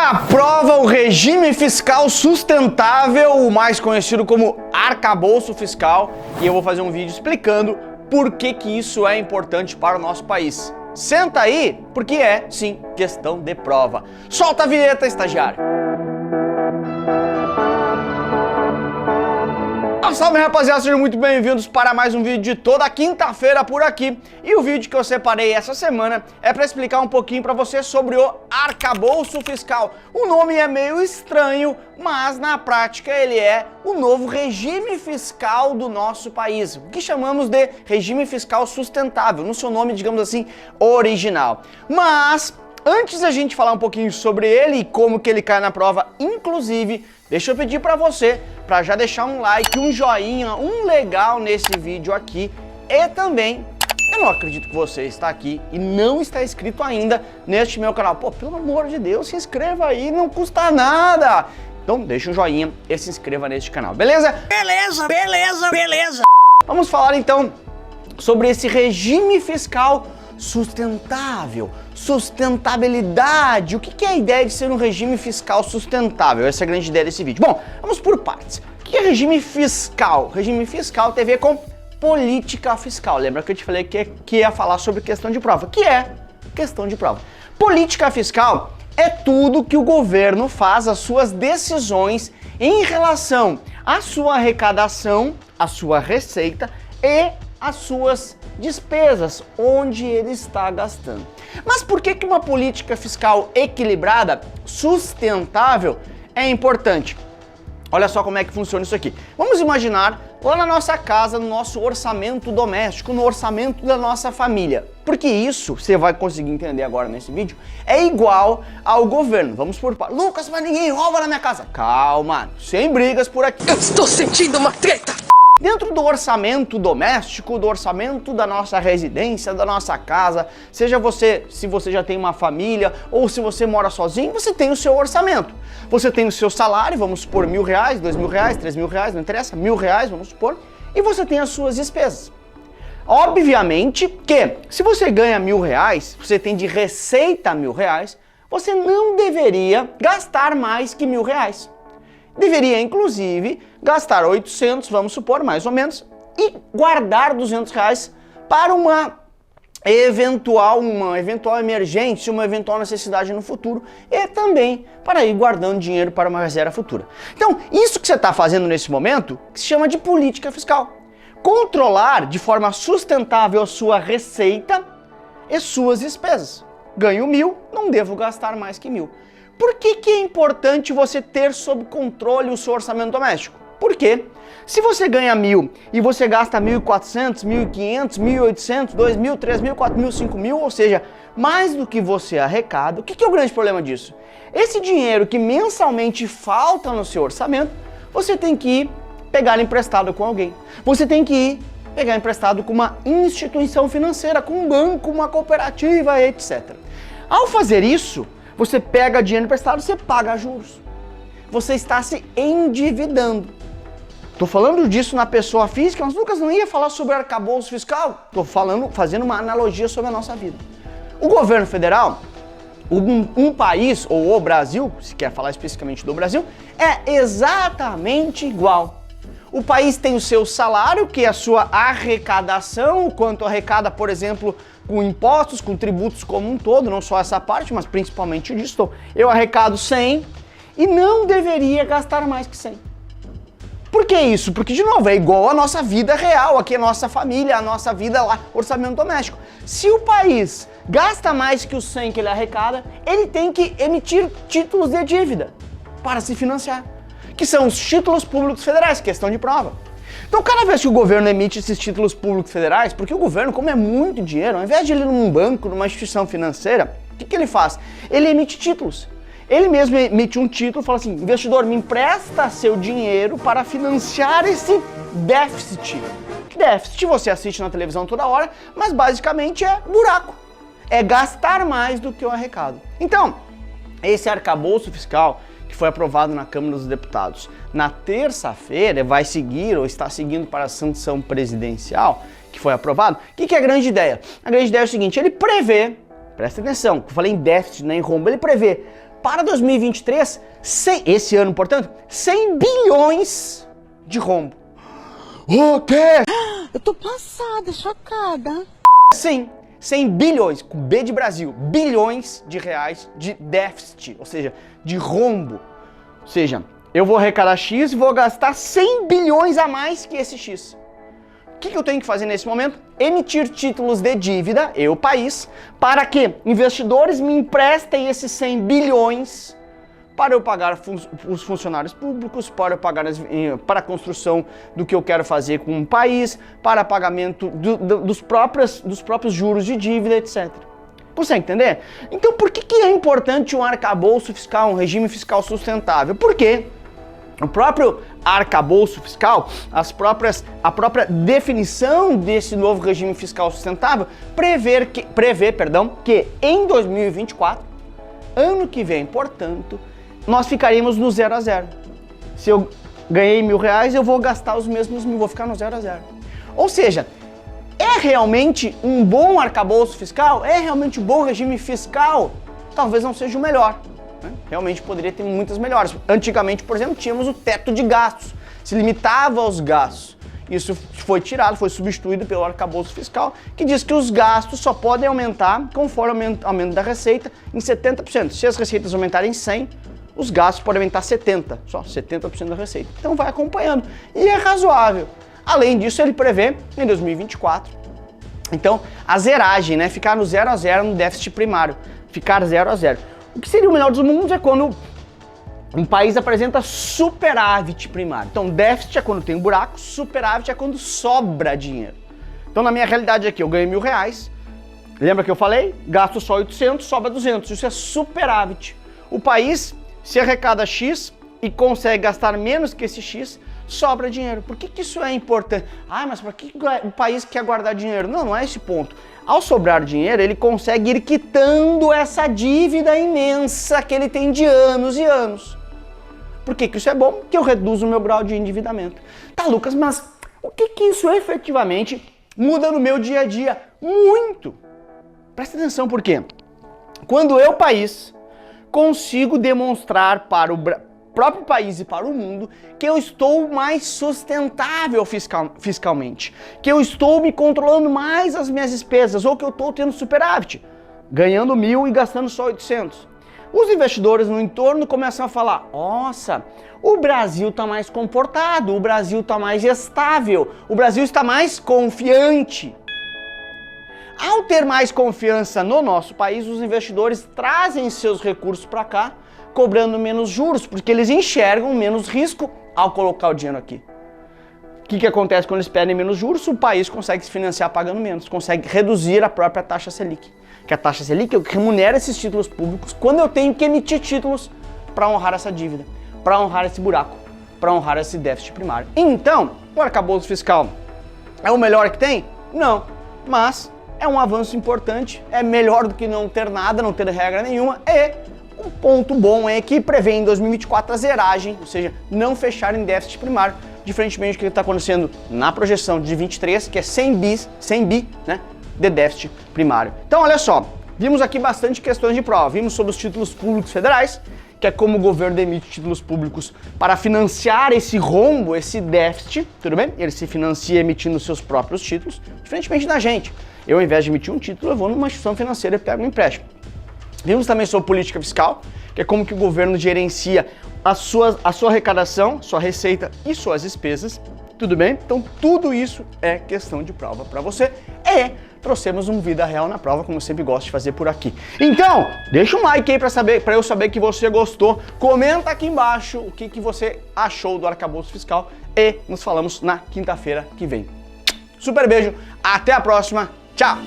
Aprova o regime fiscal sustentável, o mais conhecido como arcabouço fiscal, e eu vou fazer um vídeo explicando por que isso é importante para o nosso país. Senta aí, porque é, sim, questão de prova. Solta a vinheta, estagiário! Salve, rapaziada, sejam muito bem-vindos para mais um vídeo de toda quinta-feira por aqui. E o vídeo que eu separei essa semana é para explicar um pouquinho para você sobre o arcabouço fiscal. O nome é meio estranho, mas na prática ele é o novo regime fiscal do nosso país, o que chamamos de regime fiscal sustentável, no seu nome, digamos assim, original. Mas antes da gente falar um pouquinho sobre ele e como que ele cai na prova, inclusive, deixa eu pedir para você para já deixar um like, um joinha, um legal nesse vídeo aqui. E também, eu não acredito que você está aqui e não está inscrito ainda neste meu canal. Pô, pelo amor de Deus, se inscreva aí, não custa nada. Então deixa um joinha e se inscreva neste canal, beleza? Beleza, beleza, beleza. Vamos falar então sobre esse regime fiscal sustentável, sustentabilidade. O que é a ideia de ser um regime fiscal sustentável? Essa é a grande ideia desse vídeo. Bom, vamos por partes. O que é regime fiscal? Regime fiscal tem a ver com política fiscal. Lembra que eu te falei que ia falar sobre questão de prova? Que é questão de prova. Política fiscal é tudo que o governo faz, as suas decisões em relação à sua arrecadação, à sua receita e às suas despesas, onde ele está gastando. Mas por que uma política fiscal equilibrada, sustentável, é importante? Olha só como é que funciona isso aqui. Vamos imaginar lá na nossa casa, no nosso orçamento doméstico, no orçamento da nossa família. Porque isso, você vai conseguir entender agora nesse vídeo, é igual ao governo. Vamos por partes. Lucas, mas ninguém rouba na minha casa. Calma, sem brigas por aqui. Eu estou sentindo uma treta! Dentro do orçamento doméstico, do orçamento da nossa residência, da nossa casa, seja você, se você já tem uma família ou se você mora sozinho, você tem o seu orçamento. Você tem o seu salário, vamos supor R$1.000, R$2.000, R$3.000, não interessa, R$1.000, vamos supor, e você tem as suas despesas. Obviamente que, se você ganha R$1.000, você tem de receita R$1.000, você não deveria gastar mais que R$1.000. Deveria, inclusive, gastar 800, vamos supor, mais ou menos, e guardar R$200 para uma eventual emergência, uma eventual necessidade no futuro, e também para ir guardando dinheiro para uma reserva futura. Então, isso que você está fazendo nesse momento, que se chama de política fiscal. Controlar de forma sustentável a sua receita e suas despesas. Ganho 1.000, não devo gastar mais que 1.000. Por que é importante você ter sob controle o seu orçamento doméstico? Porque se você ganha 1.000 e você gasta 1.400, 1.500, 1.800, 2.000, 3.000, 4.000, 5.000, ou seja, mais do que você arrecada, o que é o grande problema disso? Esse dinheiro que mensalmente falta no seu orçamento, você tem que ir pegar emprestado com alguém. Você tem que ir pegar emprestado com uma instituição financeira, com um banco, uma cooperativa, etc. Ao fazer isso, você pega dinheiro emprestado, você paga juros. Você está se endividando. Estou falando disso na pessoa física, mas Lucas não ia falar sobre arcabouço fiscal. Estou fazendo uma analogia sobre a nossa vida. O governo federal, um país, ou o Brasil, se quer falar especificamente do Brasil, é exatamente igual. O país tem o seu salário, que é a sua arrecadação, o quanto arrecada, por exemplo, com impostos, com tributos como um todo, não só essa parte, mas principalmente disso. Eu arrecado 100 e não deveria gastar mais que 100. Por que isso? Porque, de novo, é igual à nossa vida real, aqui a nossa família, a nossa vida lá, orçamento doméstico. Se o país gasta mais que os 100 que ele arrecada, ele tem que emitir títulos de dívida para se financiar, que são os títulos públicos federais, questão de prova. Então, cada vez que o governo emite esses títulos públicos federais, porque o governo, como é muito dinheiro, ao invés de ele ir num banco, numa instituição financeira, o que ele faz? Ele emite títulos. Ele mesmo emite um título e fala assim: investidor, me empresta seu dinheiro para financiar esse déficit. Déficit você assiste na televisão toda hora, mas basicamente é buraco. É gastar mais do que o arrecado. Então, esse arcabouço fiscal que foi aprovado na Câmara dos Deputados na terça-feira, vai seguir ou está seguindo para a sanção presidencial, que foi aprovado. O que é a grande ideia? A grande ideia é o seguinte: ele prevê, presta atenção, que eu falei em déficit, nem rombo, ele prevê para 2023, esse ano, portanto, 100 bilhões de rombo. O quê? Eu tô passada, chocada. Sim, 100 bilhões, com B de Brasil, bilhões de reais de déficit, ou seja, de rombo. Ou seja, eu vou arrecadar X e vou gastar 100 bilhões a mais que esse X. O que eu tenho que fazer nesse momento? Emitir títulos de dívida, eu, país, para que investidores me emprestem esses 100 bilhões para eu pagar os funcionários públicos, para eu pagar para a construção do que eu quero fazer com um país, para pagamento dos próprios juros de dívida, etc. Consegue entender? Então por que é importante um arcabouço fiscal, um regime fiscal sustentável? Porque o próprio arcabouço fiscal, a própria definição desse novo regime fiscal sustentável prevê que em 2024, ano que vem, portanto, nós ficaríamos no 0 a 0. Se eu ganhei R$1.000, eu vou gastar os mesmos mil, vou ficar no 0 a 0. Ou seja, é realmente um bom arcabouço fiscal? É realmente um bom regime fiscal? Talvez não seja o melhor. Realmente poderia ter muitas melhores. Antigamente, por exemplo, tínhamos o teto de gastos, se limitava aos gastos. Isso foi tirado, foi substituído pelo arcabouço fiscal, que diz que os gastos só podem aumentar conforme o aumento da receita em 70%. Se as receitas aumentarem 100%, os gastos podem aumentar 70%, só 70% da receita. Então vai acompanhando e é razoável. Além disso, ele prevê em 2024, então, a zeragem, né? Ficar no 0 a 0 no déficit primário, ficar 0 a 0. O que seria o melhor dos mundos é quando um país apresenta superávit primário. Então, déficit é quando tem um buraco, superávit é quando sobra dinheiro. Então, na minha realidade aqui, eu ganhei R$1.000, lembra que eu falei? Gasto só 800, sobra 200, isso é superávit. O país se arrecada X e consegue gastar menos que esse X, sobra dinheiro. Por que isso é importante? Ah, mas para que o país quer guardar dinheiro? Não, não é esse ponto. Ao sobrar dinheiro, ele consegue ir quitando essa dívida imensa que ele tem de anos e anos. Por que isso é bom? Porque eu reduzo o meu grau de endividamento. Tá, Lucas, mas o que isso efetivamente muda no meu dia a dia? Muito! Presta atenção, por quê? Quando eu, país, consigo demonstrar para o próprio país e para o mundo que eu estou mais sustentável fiscalmente, que eu estou me controlando mais as minhas despesas ou que eu estou tendo superávit, ganhando 1.000 e gastando só 800. Os investidores no entorno começam a falar, nossa, o Brasil está mais comportado, o Brasil está mais estável, o Brasil está mais confiante. Ao ter mais confiança no nosso país, os investidores trazem seus recursos para cá, cobrando menos juros, porque eles enxergam menos risco ao colocar o dinheiro aqui. O que acontece quando eles pedem menos juros? O país consegue se financiar pagando menos, consegue reduzir a própria taxa Selic. Que a taxa Selic é o que remunera esses títulos públicos quando eu tenho que emitir títulos para honrar essa dívida, para honrar esse buraco, para honrar esse déficit primário. Então, o arcabouço fiscal é o melhor que tem? Não, mas é um avanço importante, é melhor do que não ter nada, não ter regra nenhuma, e um ponto bom é que prevê em 2024 a zeragem, ou seja, não fechar em déficit primário, diferentemente do que está acontecendo na projeção de 23, que é 100 bi, né, de déficit primário. Então, olha só, vimos aqui bastante questões de prova, vimos sobre os títulos públicos federais, que é como o governo emite títulos públicos para financiar esse rombo, esse déficit, tudo bem? Ele se financia emitindo seus próprios títulos, diferentemente da gente. Eu, ao invés de emitir um título, eu vou numa instituição financeira e pego um empréstimo. Vimos também sobre política fiscal, que é como que o governo gerencia a sua arrecadação, sua receita e suas despesas, tudo bem? Então tudo isso é questão de prova para você e trouxemos um Vida Real na Prova, como eu sempre gosto de fazer por aqui. Então, deixa um like aí para eu saber que você gostou, comenta aqui embaixo o que você achou do arcabouço fiscal e nos falamos na quinta-feira que vem. Super beijo, até a próxima, tchau!